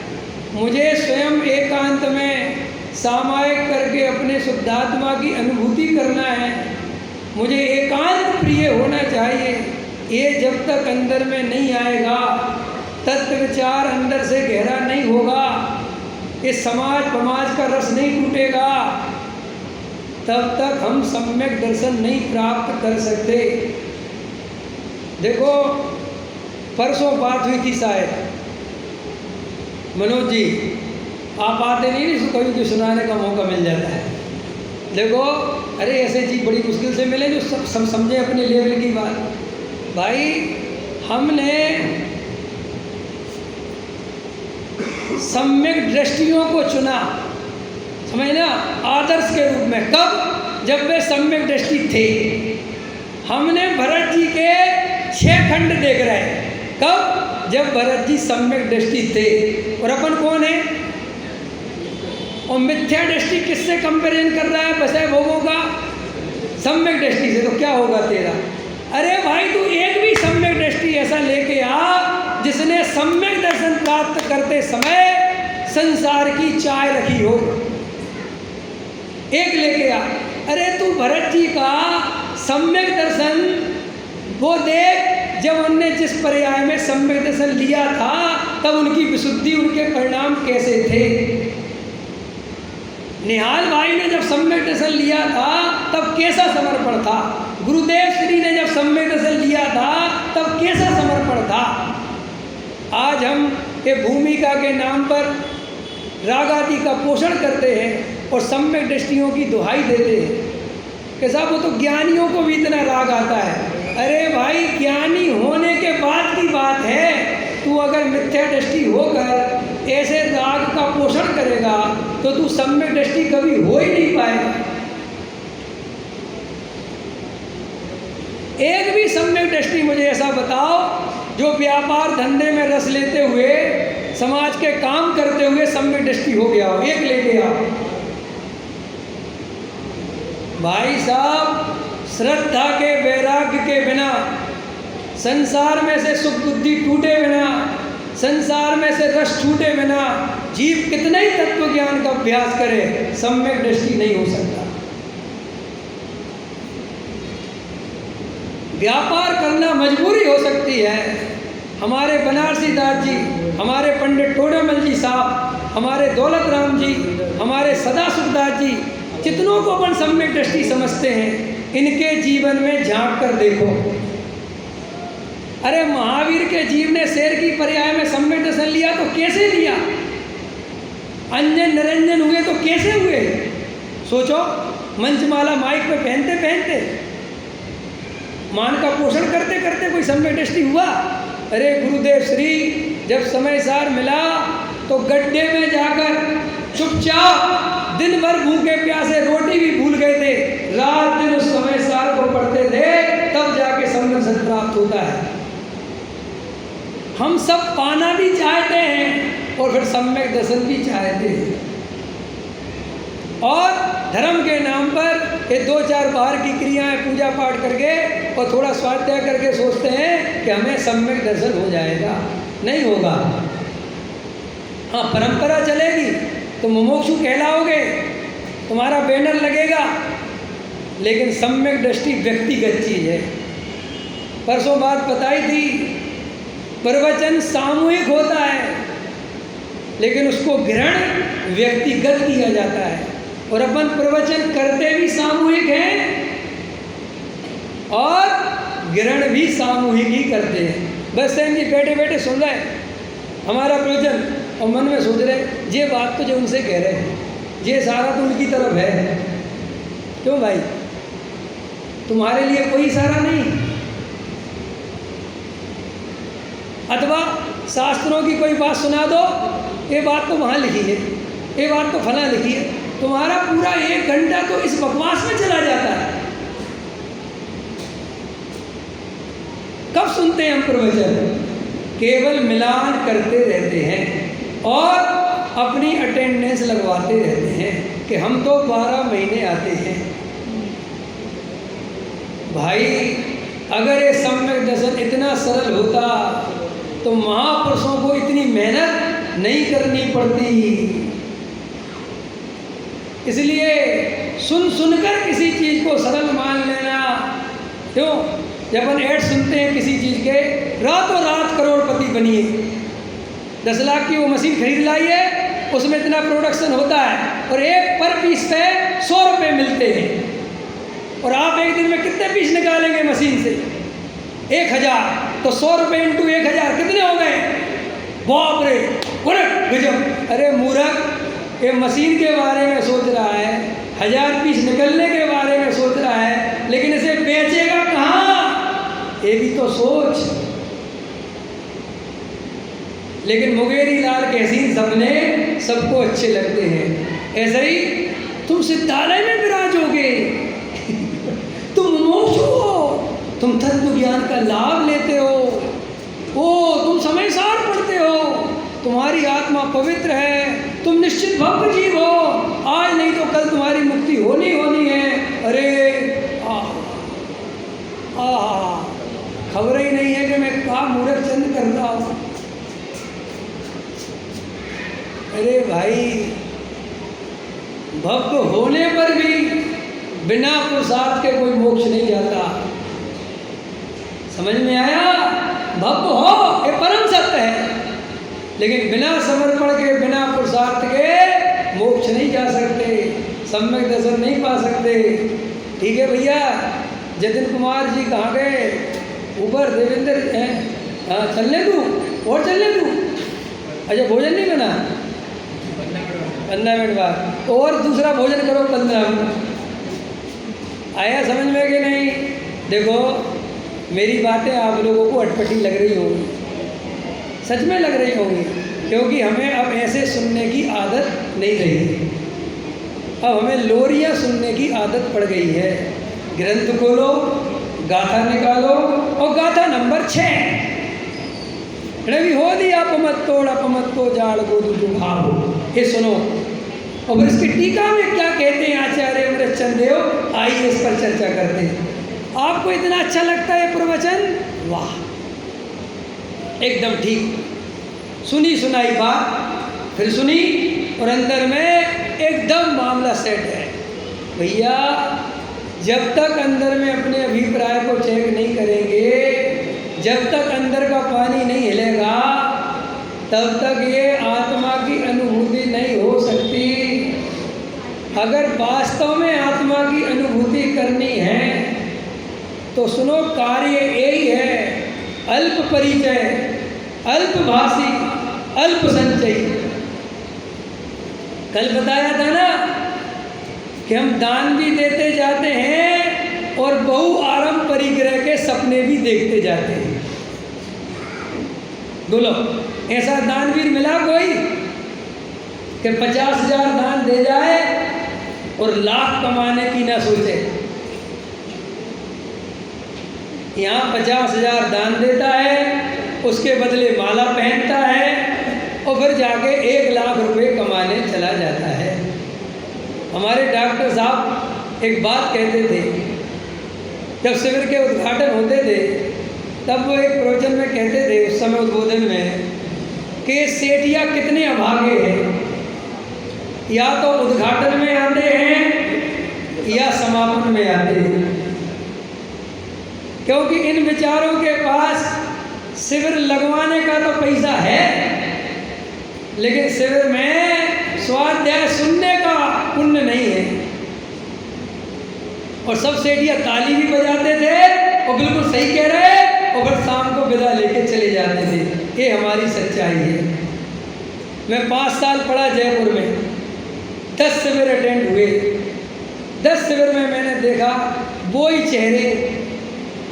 मुझे स्वयं एकांत में सामायिक करके अपने शुद्धात्मा की अनुभूति करना है, मुझे एकांत प्रिय होना चाहिए। ये जब तक अंदर में नहीं आएगा, तत्व विचार अंदर से गहरा नहीं होगा, इस समाज का रस नहीं टूटेगा, तब तक हम सम्यक दर्शन नहीं प्राप्त कर सकते। देखो परसों बात हुई थी शायद, मनोज जी आप आते नहीं, इसको कभी कुछ सुनाने का मौका मिल जाता है। देखो अरे ऐसे जी बड़ी मुश्किल से मिले जो सब समझे अपने लेवल की बात। भाई हमने सम्यक दृष्टियों को चुना, समझना, आदर्श के रूप में। कब? जब वे सम्यक दृष्टि थे। हमने भरत जी के 6 खंड देख रहे हैं। कब? जब भरत जी सम्यक दृष्टि थे। और अपन कौन है? और मिथ्या दृष्टि किससे कंपेरिजन कर रहा है? बसै भोगों का सम्यक दृष्टि से। तो क्या होगा तेरा? अरे भाई तू एक भी सम्यक दृष्टि ऐसा लेके आ जिसने सम्यक दर्शन प्राप्त करते समय संसार की चाय रखी हो, एक लेके आ। अरे तू भरत जी का सम्यक दर्शन वो देख, जब उनने जिस पर्याय में सम्यक दर्शन लिया था तब उनकी विशुद्धि, उनके परिणाम कैसे थे। निहाल भाई ने जब सम्यक दर्शन लिया था तब कैसा समर्पण था। गुरुदेव श्री ने जब सम्यक दर्शन लिया था तब कैसा समर्पण था। आज हम ये भूमिका के नाम पर राग आदि का पोषण करते हैं और सम्यक दृष्टियों की दुहाई देते हैं कि साहब वो तो ज्ञानियों को भी इतना राग आता है। अरे भाई, ज्ञानी होने के बाद की बात है। तू अगर मिथ्या दृष्टि होकर ऐसे राग का पोषण करेगा तो तू सम्यक दृष्टि कभी हो ही नहीं पाएगा। एक भी सम्यक दृष्टि मुझे ऐसा बताओ जो व्यापार धंधे में रस लेते हुए, समाज के काम करते हुए सम्यक दृष्टि हो गया हो, एक लेके आओ। भाई साहब, श्रद्धा के वैराग्य के बिना, संसार में से सुख बुद्धि टूटे बिना, संसार में से रस छूटे बिना जीव कितना ही तत्व ज्ञान का अभ्यास करे, सम्यक दृष्टि नहीं हो सकता। व्यापार करना मजबूरी हो सकती है। हमारे बनारसी दास जी, हमारे पंडित टोडामल जी साहब, हमारे दौलत राम जी, हमारे सदाशिव दास जी, जितनों को अपन सम्यक दृष्टि समझते हैं, इनके जीवन में झांक कर देखो। अरे महावीर के जीव ने शेर की पर्याय में सम्यक दर्शन लिया तो कैसे लिया? अंजन निरंजन हुए तो कैसे हुए? सोचो, मंचमाला माइक पे पहनते पहनते, मान का पोषण करते करते कोई सम्यक दृष्टि हुआ? अरे गुरुदेव श्री जब समय सार मिला तो गड्ढे में जाकर चुपचाप दिन भर भूखे प्यासे रोटी भी भूल गए थे, रात दिन उस समय सार को पढ़ते थे, तब जाके सम्यक दर्शन प्राप्त होता है। हम सब पाना भी चाहते हैं और फिर सम्यक दर्शन भी चाहते हैं, और धर्म के नाम पर ये 2-4 बाहर की क्रियाएं पूजा पाठ करके और थोड़ा स्वाध्याय करके सोचते हैं कि हमें सम्यक दर्शन हो जाएगा। नहीं होगा। हाँ, परंपरा चलेगी तो मुमुक्षु कहलाओगे, तुम्हारा बैनर लगेगा, लेकिन सम्यक दृष्टि व्यक्तिगत चीज़ है। परसों बात बताई थी, प्रवचन सामूहिक होता है लेकिन उसको ग्रहण व्यक्तिगत किया जाता है, और अपन प्रवचन करते भी सामूहिक हैं और ग्रहण भी सामूहिक ही करते हैं। बस सेन जी बैठे बैठे सुन रहे हमारा प्रवचन और मन में सोच रहे ये बात तो जो उनसे कह रहे हैं, ये सारा तो उनकी तरफ है। क्यों भाई, तुम्हारे लिए कोई इशारा नहीं? अथवा शास्त्रों की कोई बात सुना दो, ये बात तो वहाँ लिखी है, ये बात तो फला लिखी है, तुम्हारा पूरा 1 घंटा तो इस बकवास में चला जाता है। कब सुनते हैं हम प्रवचन? केवल मिलान करते रहते हैं और अपनी अटेंडेंस लगवाते रहते हैं कि हम तो 12 महीने आते हैं। भाई, अगर ये सम्यक दर्शन इतना सरल होता तो महापुरुषों को इतनी मेहनत नहीं करनी पड़ती। इसलिए सुन सुनकर किसी चीज़ को सरल मान लेना। क्यों? जब अपन ऐड सुनते हैं किसी चीज़ के, रातों रात करोड़पति बनिए, 10 लाख की वो मशीन खरीद लाइए, उसमें इतना प्रोडक्शन होता है और एक पर पीस पे 100 रुपये मिलते हैं, और आप एक दिन में कितने पीस निकालेंगे मशीन से? 1000। तो 100 रुपये इंटू 1000 कितने हो गए? बाप रे, गजब। अरे मूर्ख, ये मशीन के बारे में सोच रहा है, 1000 पीस निकलने के बारे में सोच रहा है, लेकिन इसे बेचेगा कहाँ? ये भी तो सोच। लेकिन मुंगेरी लाल के हसीन सपने सबको अच्छे लगते हैं। ऐसे ही तुम सिद्धालय में विराजोगे, तुम मोक्ष हो, तुम तत्व ज्ञान का लाभ लेते हो, ओ तुम समय सार पढ़ते हो, तुम्हारी आत्मा पवित्र है, तुम निश्चित भक्त जीव हो, आज नहीं तो कल तुम्हारी मुक्ति होनी है। अरे खबर ही नहीं है कि मैं क्या मूर्ख चंद कर रहा हूँ। अरे भाई, भक्त होने पर भी बिना पुरुषार्थ के कोई मोक्ष नहीं जाता। समझ में आया? भक्त हो ये परम सत्य है, लेकिन बिना समर्पण के, बिना पुरुषार्थ के मोक्ष नहीं जा सकते, सम्यक दर्शन नहीं पा सकते। ठीक है भैया, जतिन कुमार जी कहाँ गए? ऊपर देवेंद्र हैं। हाँ, चलने दूँ और चलने दूँ? अच्छा, भोजन नहीं बना? 15 मिनट बाद और दूसरा भोजन करो 15 मिनट। आया समझ में कि नहीं? देखो, मेरी बातें आप लोगों को अटपटी लग रही होंगी, सच में लग रही होंगी, क्योंकि हमें अब ऐसे सुनने की आदत नहीं रही। अब हमें लोरियाँ सुनने की आदत पड़ गई है। ग्रंथ खोलो, गाथा निकालो और गाथा नंबर 6 रवि हो दिया अपमत तो जाड़ गोदू जो भावो। ये सुनो, और इसकी टीका में क्या कहते हैं आचार्य अमृतचंद देव, आइए इस पर चर्चा करते हैं। आपको इतना अच्छा लगता है प्रवचन? वाह, एकदम ठीक। सुनी सुनाई बात फिर सुनी और अंदर में एकदम मामला सेट है। भैया, जब तक अंदर में अपने अभिप्राय को चेक नहीं करेंगे, जब तक अंदर का पानी नहीं हिलेगा, तब तक ये आत्मा की अनुभूति नहीं हो सकती। अगर वास्तव में आत्मा की अनुभूति करनी है तो सुनो, कार्य यही है, अल्प परिचय, अल्पभाषी, अल्प संचयी। कल बताया था ना कि हम दान भी देते जाते हैं और बहु आरंभ परिग्रह के सपने भी देखते जाते हैं। बोलो, ऐसा दानवीर मिला कोई कि 50,000 दान दे जाए और लाख कमाने की ना सोचे? यहाँ 50,000 दान देता है, उसके बदले माला पहनता है और फिर जाके 1 लाख रुपए कमाने चला जाता है। हमारे डॉक्टर साहब एक बात कहते थे, जब शिविर के उद्घाटन होते थे तब वो एक प्रवचन में कहते थे, उस समय उद्बोधन में, कि सेठिया कितने अभागे हैं, या तो उद्घाटन में आते हैं या समापन में आते हैं, क्योंकि इन विचारों के पास शिविर लगवाने का तो पैसा है, लेकिन शिविर में स्वाध्याय सुनने का पुण्य नहीं है। और सब सेठिया ताली भी बजाते थे और बिल्कुल सही कह रहे, और फिर शाम को विदा लेके चले जाते थे। ये हमारी सच्चाई है। मैं 5 साल पढ़ा जयपुर में, 10 शिविर अटेंड हुए। 10 शिविर में मैंने देखा वही चेहरे,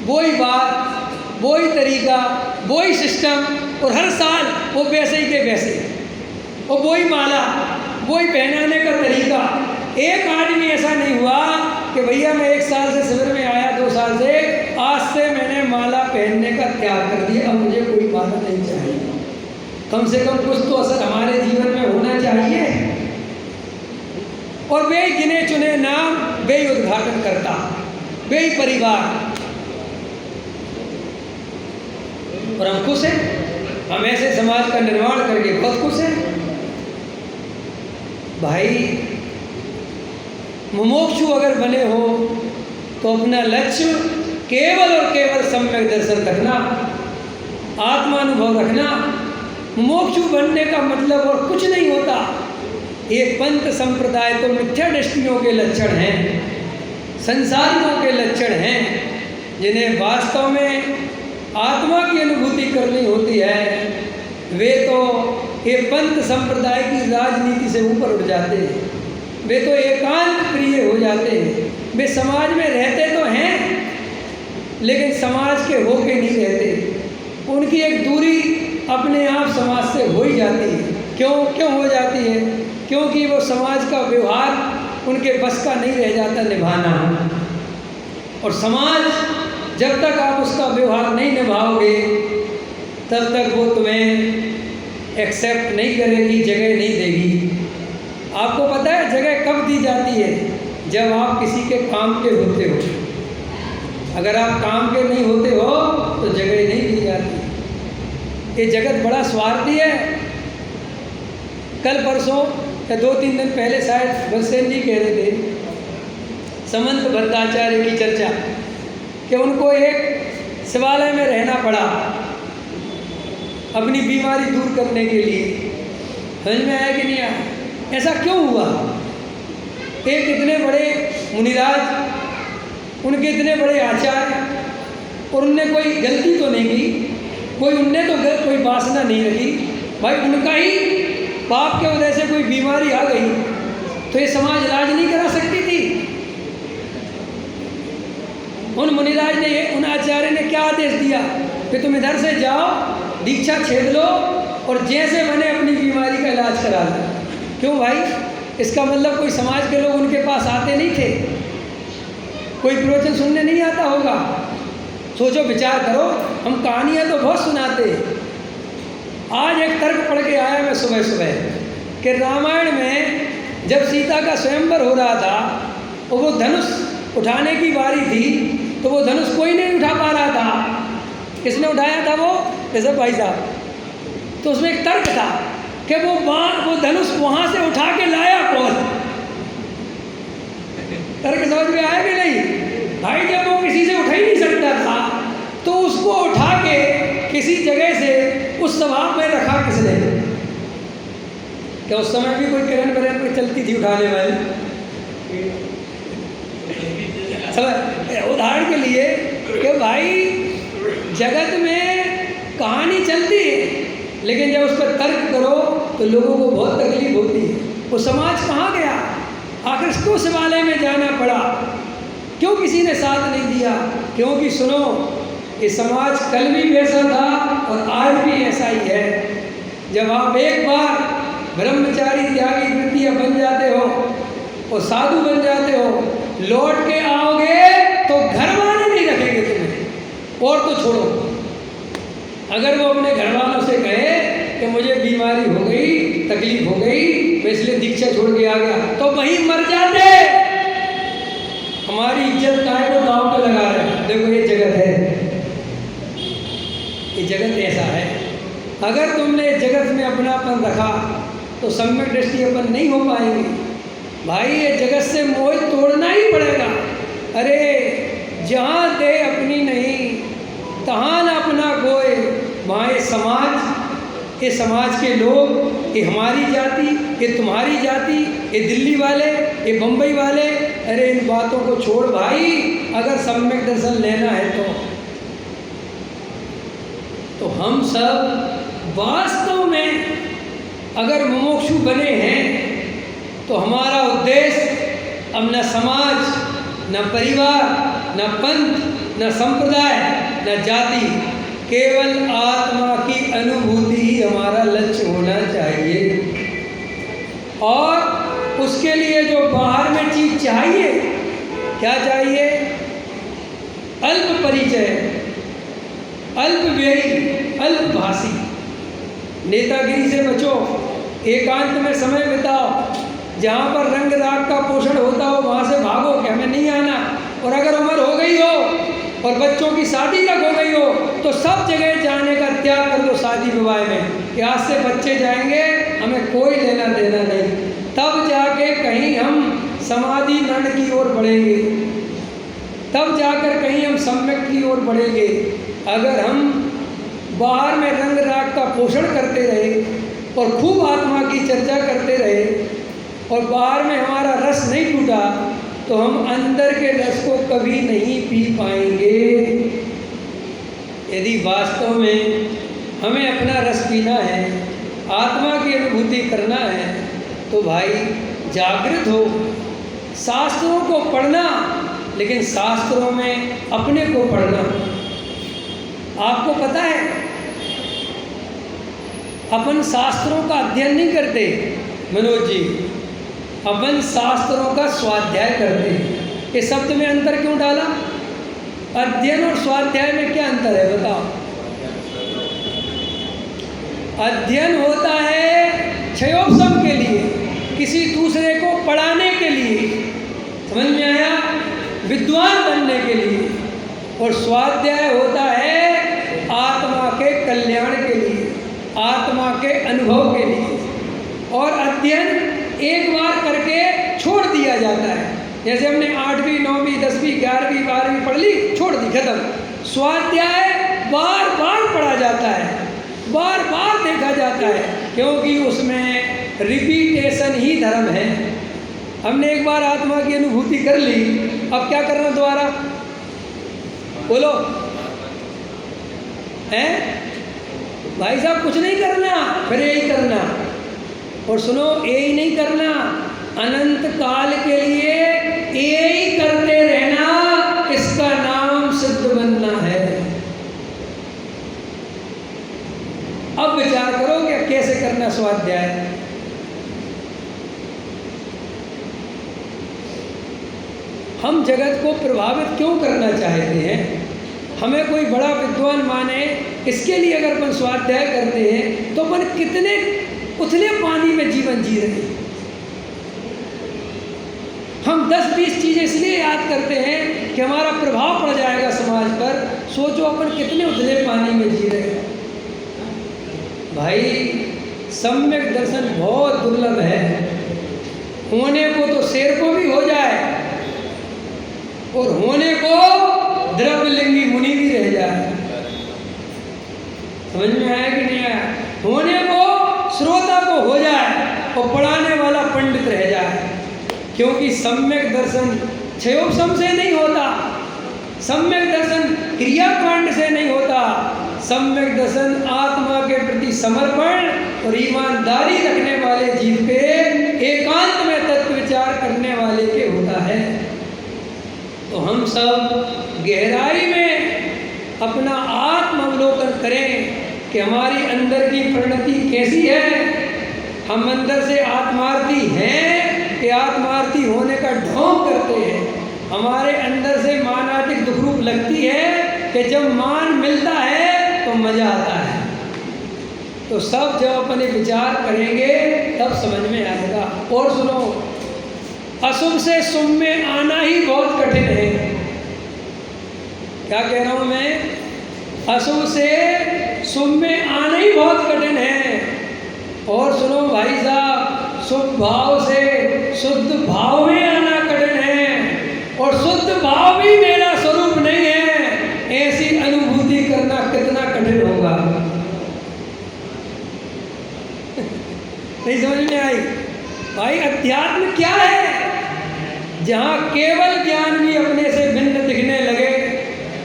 वही बात, वही तरीका, वही सिस्टम, और हर साल वो वैसे ही के वैसे, और वही माला, वही पहनाने का तरीका। एक आदमी ऐसा नहीं हुआ कि भैया मैं 1 साल से शिविर में आया, 2 साल से, आज से मैंने माला पहनने का त्याग कर दिया, अब मुझे कोई माला नहीं चाहिए। कम से कम कुछ तो असर हमारे जीवन में होना चाहिए। और वे गिने चुने नाम, वे उद्घाटन करता, वे परिवार, और हम खुश हैं। हम ऐसे समाज का निर्माण करके बहुत खुश हैं। भाई, मुमुक्षु अगर बने हो तो अपना लक्ष्य केवल और केवल सम्यक दर्शन रखना, आत्मानुभव रखना। मुमुक्षु बनने का मतलब और कुछ नहीं होता। ये पंथ संप्रदाय तो मिथ्या दृष्टियों के लक्षण हैं, संसारियों के लक्षण हैं, जिन्हें वास्तव में आत्मा की अनुभूति करनी होती है। वे तो ये पंथ संप्रदाय की राजनीति से ऊपर उठ जाते हैं, वे तो एकांत प्रिय हो जाते हैं। वे समाज में रहते तो हैं, लेकिन समाज के होके नहीं रहते। उनकी एक दूरी अपने आप समाज से हो ही जाती है। क्यों हो जाती है? क्योंकि वो समाज का व्यवहार उनके बस का नहीं रह जाता निभाना। और समाज, जब तक आप उसका व्यवहार नहीं निभाओगे, तब तक वो तुम्हें एक्सेप्ट नहीं करेगी, जगह नहीं देगी। आपको पता है जगह कब दी जाती है? जब आप किसी के काम के होते हो। अगर आप काम के नहीं होते हो तो जगह नहीं दी जाती। ये जगत बड़ा स्वार्थी है। कल परसों या 2-3 दिन पहले शायद बलसेन जी कह रहे थे, समंत भट्टाचार्य की चर्चा, कि उनको एक शिवालय में रहना पड़ा अपनी बीमारी दूर करने के लिए। समझ में आया कि नहीं आया? ऐसा क्यों हुआ? एक इतने बड़े मुनिराज उनके इतने बड़े आचार्य, और उनने कोई गलती तो नहीं की, उनने तो कोई वासना नहीं रखी। भाई उनका ही पाप के वजह से कोई बीमारी आ गई तो ये समाज इलाज नहीं करा सकती थी। उन मुनिराज ने, उन आचार्य ने क्या आदेश दिया कि तुम इधर से जाओ, दीक्षा छेद लो और जैसे बने अपनी बीमारी का इलाज करा लो। क्यों भाई? इसका मतलब कोई समाज के लोग उनके पास आते नहीं थे, कोई प्रवचन सुनने नहीं आता होगा। सोचो, विचार करो, हम कहानियाँ तो बहुत सुनाते। आज एक तर्क पढ़ के आया मैं सुबह सुबह कि रामायण में जब सीता का स्वयंवर हो रहा था और वो धनुष उठाने की बारी थी तो वो धनुष कोई नहीं उठा पा रहा था। किसने उठाया था? वो ऋषभ भाई साहब। तो उसमें एक तर्क था कि वो धनुष वहाँ से उठा के लाया कौन? तर्क समझ में आया कि नहीं? भाई जब वो किसी से उठा ही नहीं सकता था तो उसको उठा के किसी जगह से उस स्वभाव में रखा किसने? क्या उस समय भी कोई किरण बरन पे चलती थी उठाने वाली? उदाहरण के लिए कि भाई जगत में कहानी चलती है, लेकिन जब उस पर तर्क करो तो लोगों को बहुत तकलीफ होती है। वो समाज कहाँ गया? आखिर क्यों शिवालय में जाना पड़ा? क्यों किसी ने साथ नहीं दिया? क्योंकि सुनो, ये समाज कल भी वैसा था और आज भी ऐसा ही है। जब आप एक बार ब्रह्मचारी त्यागी वृत्तियाँ बन जाते हो और साधु बन जाते हो, लौट के आओगे तो घर वाले नहीं रखेंगे तुम्हें। और तो छोड़ो, अगर वो अपने घर वालों से कहे कि मुझे बीमारी हो गई, तकलीफ हो गई, मैं इसलिए दीक्षा छोड़ के आ गया, तो वहीं मर जाते। हमारी इज्जत काय को दांव पे लगा रहे। देखो ये जगत है, ये जगत ऐसा है। अगर तुमने जगत में अपनापन रखा तो सम्यक दृष्टि अपन नहीं हो पाएंगे। भाई ये जगत से मोह तोड़ना ही पड़ेगा। अरे जहाँ दे अपनी नहीं तहाँ न अपना कोई। वहाँ ये समाज के लोग, ये हमारी जाति, ये तुम्हारी जाति, ये दिल्ली वाले, ये बम्बई वाले, अरे इन बातों को छोड़ भाई। अगर सम्यक दर्शन लेना है तो हम सब वास्तव में अगर मुमुक्षु बने हैं तो हमारा उद्देश्य अब न समाज, न परिवार, न पंथ, न संप्रदाय, न जाति, केवल आत्मा की अनुभूति ही हमारा लक्ष्य होना चाहिए। और उसके लिए जो बाहर में चीज चाहिए, क्या चाहिए? अल्प परिचय, अल्प व्ययी, अल्पभाषी। नेतागिरी से बचो, एकांत में समय बिताओ। जहाँ पर रंग राग का पोषण होता हो वहाँ से भागो कि हमें नहीं आना। और अगर उम्र हो गई हो और बच्चों की शादी तक हो गई हो तो सब जगह जाने का त्याग कर दो शादी विवाह में कि आज से बच्चे जाएंगे, हमें कोई लेना देना नहीं। तब जाके कहीं हम समाधि नंद की ओर बढ़ेंगे, तब जाकर कहीं हम सम्यक की ओर बढ़ेंगे। अगर हम बाहर में रंग राग का पोषण करते रहे और खूब आत्मा की चर्चा करते रहे और बाहर में हमारा रस नहीं टूटा तो हम अंदर के रस को कभी नहीं पी पाएंगे। यदि वास्तव में हमें अपना रस पीना है, आत्मा की अनुभूति करना है, तो भाई जागृत हो। शास्त्रों को पढ़ना, लेकिन शास्त्रों में अपने को पढ़ना। आपको पता है अपन शास्त्रों का अध्ययन नहीं करते मनोज जी, अपन शास्त्रों का स्वाध्याय करते हैं। ये शब्द में अंतर क्यों डाला? अध्ययन और स्वाध्याय में क्या अंतर है बताओ? अध्ययन होता है क्षयोपशम के लिए, किसी दूसरे को पढ़ाने के लिए, समझ में आया? विद्वान बनने के लिए। और स्वाध्याय होता है आत्मा के कल्याण के लिए, आत्मा के अनुभव के लिए। और अध्ययन एक बार करके छोड़ दिया जाता है। जैसे हमने 8वीं 9वीं 10वीं 11वीं 12वीं पढ़ ली, छोड़ दी, खत्म। स्वाध्याय बार बार पढ़ा जाता है, बार बार देखा जाता है, क्योंकि उसमें रिपीटेशन ही धर्म है। हमने एक बार आत्मा की अनुभूति कर ली, अब क्या करना दोबारा? बोलो, हैं भाई साहब? कुछ नहीं करना, फिर यही करना। और सुनो, यही नहीं करना, अनंत काल के लिए यही करते रहना, इसका नाम सिद्ध बनना है। अब विचार करो कि कैसे करना स्वाध्याय। हम जगत को प्रभावित क्यों करना चाहते हैं? हमें कोई बड़ा विद्वान माने, इसके लिए अगर अपन स्वाध्याय करते हैं तो अपन कितने उथले पानी में जीवन जी रहे हैं। हम 10-20 चीज़ें इसलिए याद करते हैं कि हमारा प्रभाव पड़ जाएगा समाज पर। सोचो अपन कितने उथले पानी में जी रहे हैं। भाई सम्यक दर्शन बहुत दुर्लभ है। होने को तो शेर को भी हो जाए और होने को द्रव्यलिंगी मुनि भी रह जाए। समझ में आया कि नहीं आया? होने को श्रोता को हो जाए और पढ़ाने वाला पंडित रह जाए। क्योंकि सम्यक दर्शन क्षयोपशम से नहीं होता, सम्यक दर्शन क्रियाकांड से नहीं होता, सम्यक दर्शन आत्मा के प्रति समर्पण और ईमानदारी रखने वाले जीव के एकांत में तत्व विचार करने वाले के होता है। तो हम सब गहराई में अपना आत्मावलोकन करें कि हमारी अंदर की परिणति कैसी है। हम अंदर से आत्मार्थी हैं कि आत्मार्थी होने का ढोंग करते हैं। हमारे अंदर से मानाधिक दुख रूप लगती है कि जब मान मिलता है तो मजा आता है। तो सब जब अपने विचार करेंगे तब समझ में आएगा। और सुनो, अशुभ से शुभ में आना ही बहुत कठिन है। क्या कह रहा हूं मैं? अशुभ से शुभ में आना ही बहुत कठिन है। और सुनो भाई साहब, शुभ भाव से शुद्ध भाव में आना कठिन है। और शुद्ध भाव भी मेरा स्वरूप नहीं है, ऐसी अनुभूति करना कितना कठिन होगा। नहीं समझ में आई? भाई अध्यात्म क्या है? जहाँ केवल ज्ञान भी अपने से भिन्न दिखने लगे,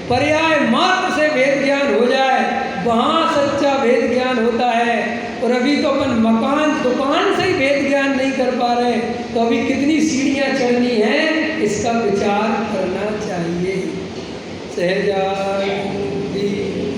पर्याय मात्र से भेद ज्ञान हो जाए, वहाँ सच्चा भेद ज्ञान होता है। और अभी तो अपन मकान दुकान से ही भेद ज्ञान नहीं कर पा रहे, तो अभी कितनी सीढ़ियाँ चढ़नी है, इसका विचार करना चाहिए। सहजानंद